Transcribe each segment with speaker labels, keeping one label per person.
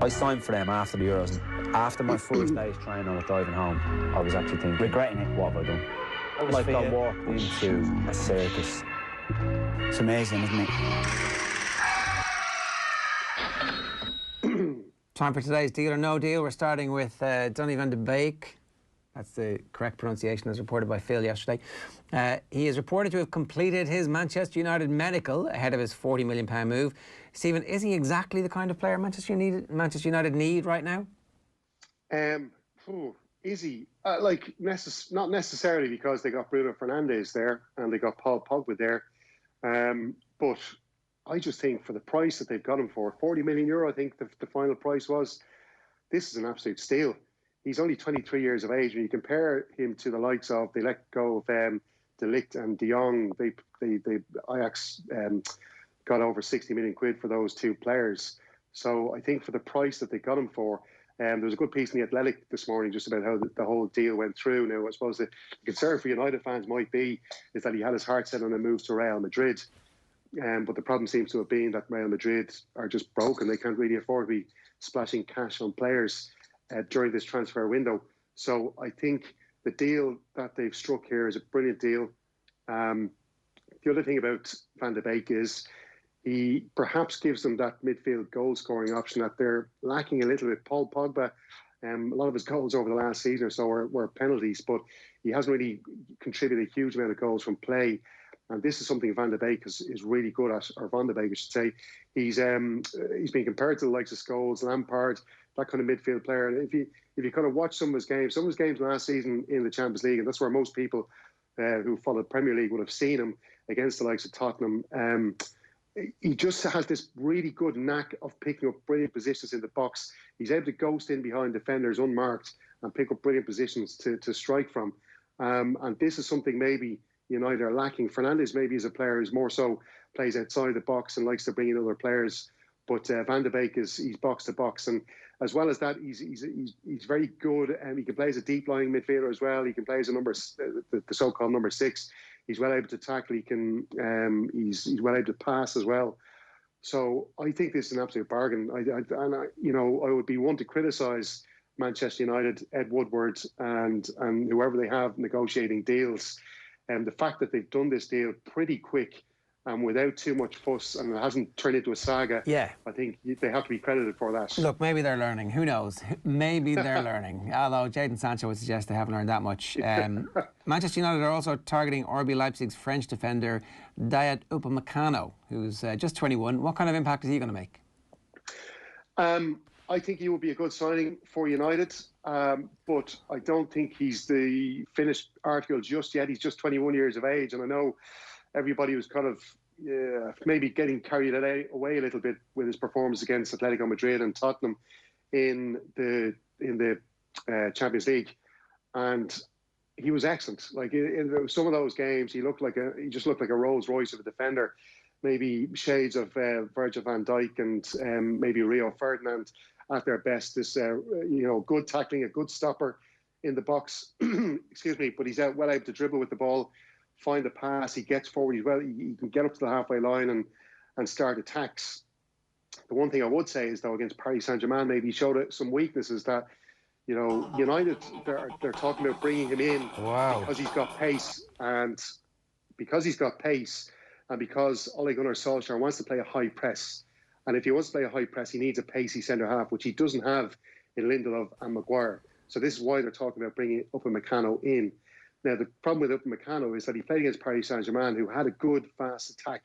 Speaker 1: I signed for them after the Euros, and after my first day's training, I was driving home. I was actually thinking, regretting it. What have I done? Like I walked into a circus.
Speaker 2: It's amazing, isn't it?
Speaker 3: Time for today's Deal or No Deal. We're starting with Donny van de Beek. That's the correct pronunciation as reported by Phil yesterday. He is reported to have completed his Manchester United medical ahead of his £40 million move. Stephen, is he exactly the kind of player Manchester United need right now?
Speaker 4: Is he? Not necessarily, because they got Bruno Fernandes there and they got Paul Pogba there. But I just think for the price that they've got him for, €40 million, I think the final price was, this is an absolute steal. He's only 23 years of age. When you compare him to the likes of, they let go of De Ligt and De Jong, Ajax got over 60 million quid for those two players. So I think for the price that they got him for, there was a good piece in The Athletic this morning just about how the whole deal went through. Now, I suppose the concern for United fans might be is that he had his heart set on a move to Real Madrid. But the problem seems to have been that Real Madrid are just broken. They can't really afford to be splashing cash on players during this transfer window. So I think the deal that they've struck here is a brilliant deal. The other thing about Van de Beek is he perhaps gives them that midfield goal-scoring option that they're lacking a little bit. Paul Pogba, a lot of his goals over the last season or so were penalties, but he hasn't really contributed a huge amount of goals from play. And this is something Van de Beek is really good at, or Van de Beek, I should say. He's been compared to the likes of Scholes, Lampard, that kind of midfield player. And if you kind of watch some of his games last season in the Champions League, and that's where most people who followed Premier League would have seen him against the likes of Tottenham. He just has this really good knack of picking up brilliant positions in the box. He's able to ghost in behind defenders unmarked and pick up brilliant positions to strike from. And this is something maybe United are lacking. Fernandes maybe is a player who's more so plays outside the box and likes to bring in other players. But Van de Beek he's box to box, and as well as that, he's very good. And he can play as a deep lying midfielder as well. He can play as a the so-called number 6. He's well able to tackle. He's well able to pass as well. So I think this is an absolute bargain. I would be one to criticise Manchester United, Ed Woodward, and whoever they have negotiating deals. And the fact that they've done this deal pretty quick and without too much fuss, and it hasn't turned into a saga, I think they have to be credited for that.
Speaker 3: Look, maybe they're learning. Who knows? Maybe they're learning. Although Jadon Sancho would suggest they haven't learned that much. Manchester United are also targeting RB Leipzig's French defender, Dayot Upamecano, who's just 21. What kind of impact is he going to make?
Speaker 4: I think he will be a good signing for United, but I don't think he's the finished article just yet. He's just 21 years of age, and I know everybody was kind of maybe getting carried away a little bit with his performance against Atletico Madrid and Tottenham in the Champions League, and he was excellent. Like in some of those games, he just looked like a Rolls Royce of a defender. Maybe shades of Virgil van Dijk and maybe Rio Ferdinand at their best. This good tackling, a good stopper in the box. Excuse me, but he's well able to dribble with the ball, find the pass. He gets forward. He can get up to the halfway line and start attacks. The one thing I would say is, though, against Paris Saint-Germain, maybe he showed some weaknesses that, United, they're talking about bringing him in because he's got pace, and because Ole Gunnar Solskjaer wants to play a high press. And if he wants to play a high press, he needs a pacey centre-half, which he doesn't have in Lindelof and Maguire. So this is why they're talking about bringing Upamecano in. Now, the problem with Upamecano is that he played against Paris Saint-Germain, who had a good, fast attack,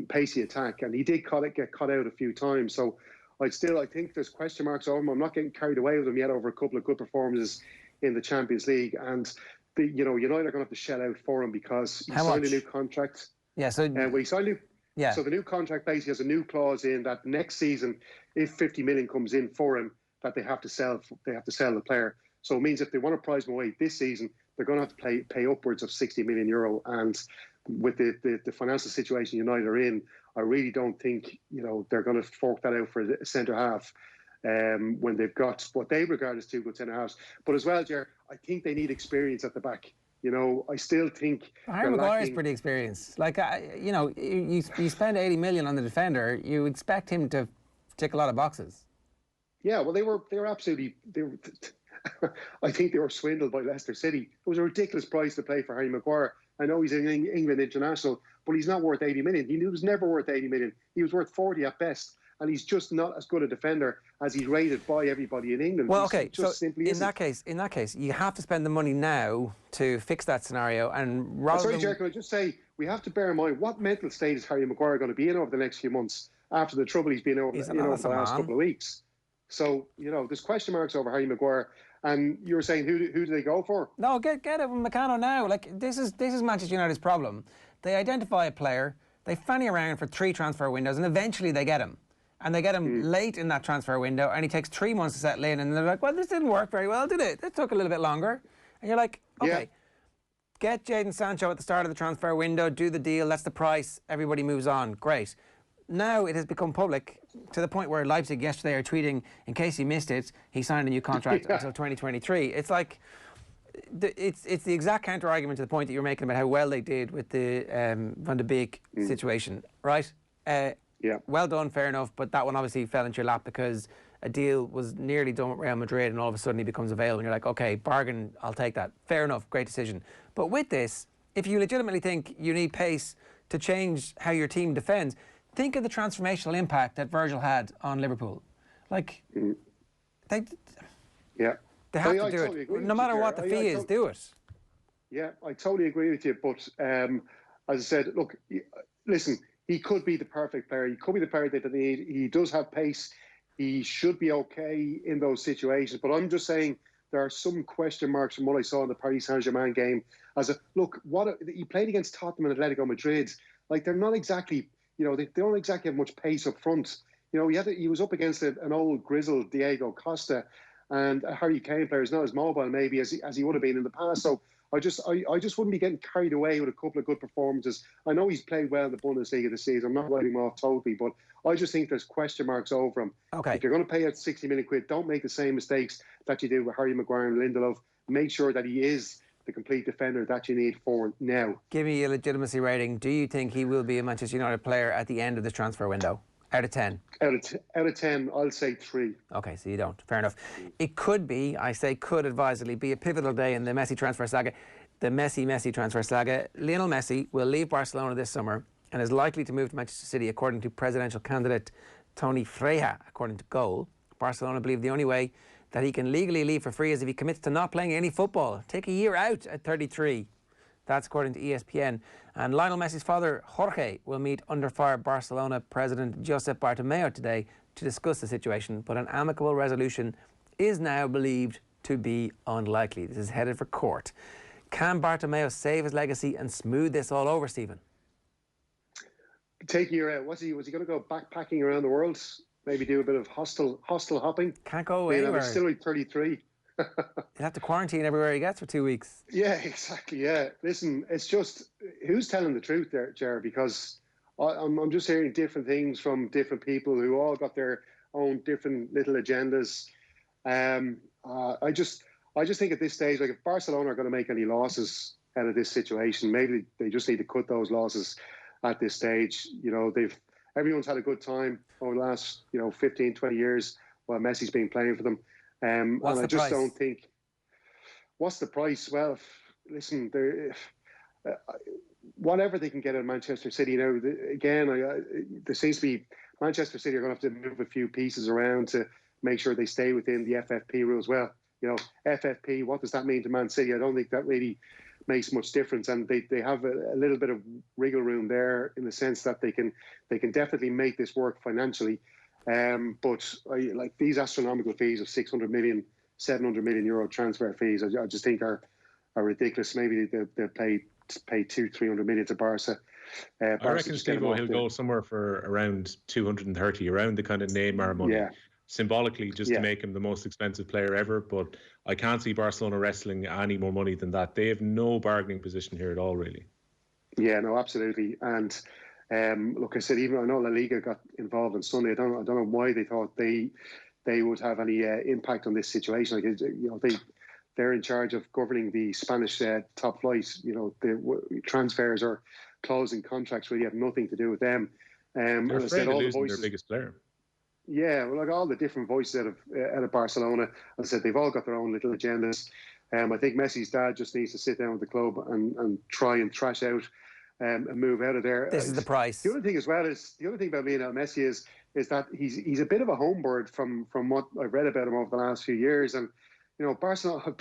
Speaker 4: pacey attack, and he did get caught out a few times. So I think there's question marks over him. I'm not getting carried away with him yet over a couple of good performances in the Champions League. And, United are going to have to shell out for him because he signed a new contract.
Speaker 3: Yeah, so...
Speaker 4: he signed So the new contract basically has a new clause in that next season, if 50 million comes in for him, that they have to sell the player. So it means if they want to prize him away this season, they're going to have to pay upwards of €60 million. And with the financial situation United are in, I really don't think they're going to fork that out for a centre half when they've got what they regard as two good centre halves. But as well, Ger, I think they need experience at the back. I still think
Speaker 3: Harry Maguire's pretty experienced. Like, you spend 80 million on the defender, you expect him to tick a lot of boxes.
Speaker 4: Yeah, well, they were absolutely. I think they were swindled by Leicester City. It was a ridiculous price to pay for Harry Maguire. I know he's an England international, but he's not worth 80 million. He was never worth 80 million. He was worth 40 at best, and he's just not as good a defender as he's rated by everybody in England.
Speaker 3: Well,
Speaker 4: okay,
Speaker 3: so in that case, you have to spend the money now to fix that scenario. And rather
Speaker 4: sorry, Ger, can I just say we have to bear in mind what mental state is Harry Maguire going to be in over the next few months after the trouble he's been over, over the last couple of weeks. So there's question marks over Harry Maguire. And you were saying, who do they go for?
Speaker 3: No, get Upamecano now. Like this is Manchester United's problem. They identify a player, they fanny around for 3 transfer windows, and eventually they get him. And they get him late in that transfer window, and he takes 3 months to settle in. And they're like, well, this didn't work very well, did it? It took a little bit longer. And you're like, okay, get Jadon Sancho at the start of the transfer window, do the deal, that's the price, everybody moves on. Great. Now it has become public to the point where Leipzig yesterday are tweeting, in case you missed it, he signed a new contract until 2023. It's like, it's the exact counter argument to the point that you're making about how well they did with the Van de Beek situation, right? Well done, fair enough, but that one obviously fell into your lap because a deal was nearly done with Real Madrid and all of a sudden he becomes available and you're like, okay, bargain, I'll take that. Fair enough, great decision. But with this, if you legitimately think you need pace to change how your team defends, think of the transformational impact that Virgil had on Liverpool. Like, they have to do it. No matter what the fee is, do it.
Speaker 4: Yeah, I totally agree with you. But as I said, look, listen, he could be the perfect player. He could be the player that they need. He does have pace. He should be okay in those situations. But I'm just saying there are some question marks from what I saw in the Paris Saint-Germain game. He played against Tottenham and Atletico Madrid. Like, they're not exactly... they don't exactly have much pace up front. He was up against an old grizzled Diego Costa, and a Harry Kane player is not as mobile maybe as he would have been in the past. So I just wouldn't be getting carried away with a couple of good performances. I know he's played well in the Bundesliga this season. I'm not writing him off totally, but I just think there's question marks over him.
Speaker 3: Okay.
Speaker 4: If you're going to pay out 60 million quid, don't make the same mistakes that you did with Harry Maguire and Lindelof. Make sure that he is the complete defender that you need for now.
Speaker 3: Give me a legitimacy rating. Do you think he will be a Manchester United player at the end of this transfer window? Out of 10?
Speaker 4: Out of 10, I'll say 3.
Speaker 3: Okay, so you don't. Fair enough. It could be, I say could advisedly, be a pivotal day in the Messi transfer saga. The Messi transfer saga. Lionel Messi will leave Barcelona this summer and is likely to move to Manchester City, according to presidential candidate Tony Freya, according to Goal. Barcelona believe the only way that he can legally leave for free is if he commits to not playing any football. Take a year out at 33. That's according to ESPN. And Lionel Messi's father, Jorge, will meet under fire Barcelona president Josep Bartomeu today to discuss the situation. But an amicable resolution is now believed to be unlikely. This is headed for court. Can Bartomeu save his legacy and smooth this all over, Stephen?
Speaker 4: Take a year out. Was he going to go backpacking around the world? Maybe do a bit of hostel hopping.
Speaker 3: Can't go anywhere.
Speaker 4: He's still 33.
Speaker 3: He'll have to quarantine everywhere he gets for 2 weeks.
Speaker 4: Yeah, exactly. Yeah. Listen, it's just, who's telling the truth there, Ger? Because I'm just hearing different things from different people who all got their own different little agendas. I just think at this stage, like, if Barcelona are going to make any losses out of this situation, maybe they just need to cut those losses at this stage. Everyone's had a good time over the last, 15, 20 years while Messi's been playing for them.
Speaker 3: What's the price?
Speaker 4: Don't think... What's the price? Well, listen, whatever they can get at Manchester City now, there seems to be... Manchester City are going to have to move a few pieces around to make sure they stay within the FFP rules. Well, FFP, what does that mean to Man City? I don't think that really makes much difference, and they have a little bit of wriggle room there in the sense that they can definitely make this work financially. But these astronomical fees of 600 million, 700 million euro transfer fees, I just think are ridiculous. Maybe they'll pay 200-300 million to Barca.
Speaker 5: I reckon, Steve, he'll go somewhere for around 230, around the kind of Neymar money.
Speaker 4: Yeah.
Speaker 5: Symbolically, just to make him the most expensive player ever. But I can't see Barcelona wrestling any more money than that. They have no bargaining position here at all, really.
Speaker 4: Yeah, no, absolutely. And look, I said, even I know La Liga got involved on Sunday. I don't know why they thought they would have any impact on this situation. Like, they're in charge of governing the Spanish top flight. The transfers or closing contracts really have nothing to do with them.
Speaker 5: They're afraid of losing their biggest player.
Speaker 4: Yeah, well, like all the different voices out of Barcelona, as I said, they've all got their own little agendas. I think Messi's dad just needs to sit down with the club and try and thrash out and move out of there.
Speaker 3: This is the price.
Speaker 4: The other thing as well is the other thing about Lionel Messi is that he's a bit of a homebird from what I've read about him over the last few years. And you know, Barcelona,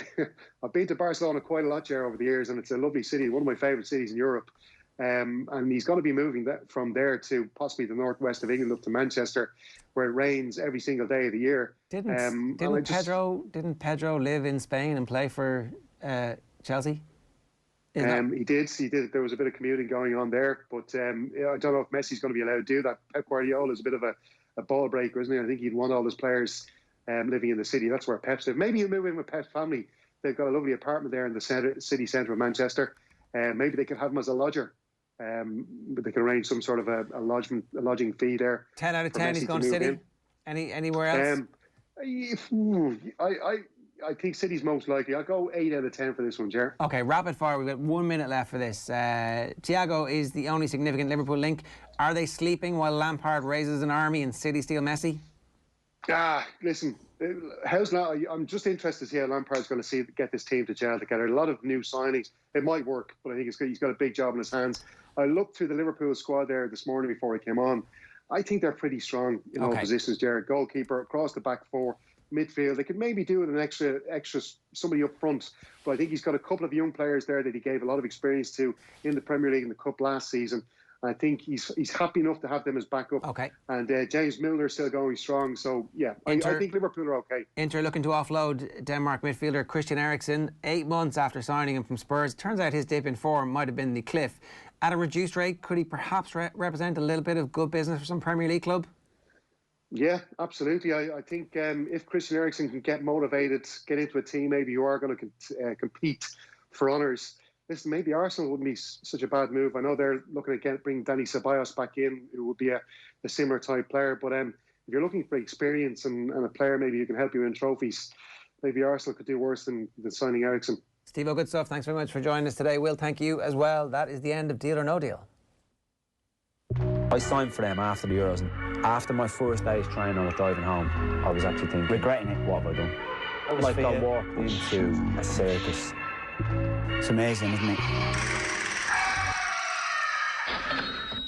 Speaker 4: I've been to Barcelona quite a lot, Ger, over the years, and it's a lovely city, one of my favourite cities in Europe. And he's going to be moving from there to possibly the northwest of England up to Manchester, where it rains every single day of the year.
Speaker 3: Didn't Pedro live in Spain and play for Chelsea?
Speaker 4: He did. There was a bit of commuting going on there, but I don't know if Messi's going to be allowed to do that. Pep Guardiola is a bit of a ball breaker, isn't he? I think he'd want all his players living in the city. That's where Pep's live. Maybe he'll move in with Pep's family. They've got a lovely apartment there in the city centre of Manchester. Maybe they could have him as a lodger. But they can arrange some sort of a lodging fee there.
Speaker 3: 10 out of 10, he's going to City. Anywhere else?
Speaker 4: I think City's most likely. I'll go 8 out of 10 for this one, Ger.
Speaker 3: Okay, rapid fire. We've got 1 minute left for this. Thiago is the only significant Liverpool link. Are they sleeping while Lampard raises an army and City steal Messi?
Speaker 4: Listen, how's not? I'm just interested to see how Lampard's going to get this team to gel together. A lot of new signings. It might work, but I think he's got a big job in his hands. I looked through the Liverpool squad there this morning before I came on. I think they're pretty strong in all positions, Jared. Goalkeeper, across the back four, midfield. They could maybe do with an extra somebody up front. But I think he's got a couple of young players there that he gave a lot of experience to in the Premier League and the Cup last season. I think he's happy enough to have them as backup.
Speaker 3: Okay.
Speaker 4: And James Milner's still going strong. So, yeah, I think Liverpool are okay.
Speaker 3: Inter looking to offload Denmark midfielder Christian Eriksen 8 months after signing him from Spurs. Turns out his dip in form might have been the cliff. At a reduced rate, could he perhaps represent a little bit of good business for some Premier League club?
Speaker 4: Yeah, absolutely. I think if Christian Eriksen can get motivated, get into a team maybe you are going to compete for honours. Listen, maybe Arsenal wouldn't be such a bad move. I know they're looking to bring Dani Ceballos back in, who would be a similar type player. But if you're looking for experience and a player maybe who can help you win trophies, maybe Arsenal could do worse than signing Eriksen.
Speaker 3: Steve-O, good stuff. Thanks very much for joining us today. Will, thank you as well. That is the end of Deal or No Deal.
Speaker 1: I signed for them after the Euros, and after my first day's training, I was driving home. I was actually thinking, regretting it. What have I done? Like I walked into a circus.
Speaker 2: It's amazing, isn't it?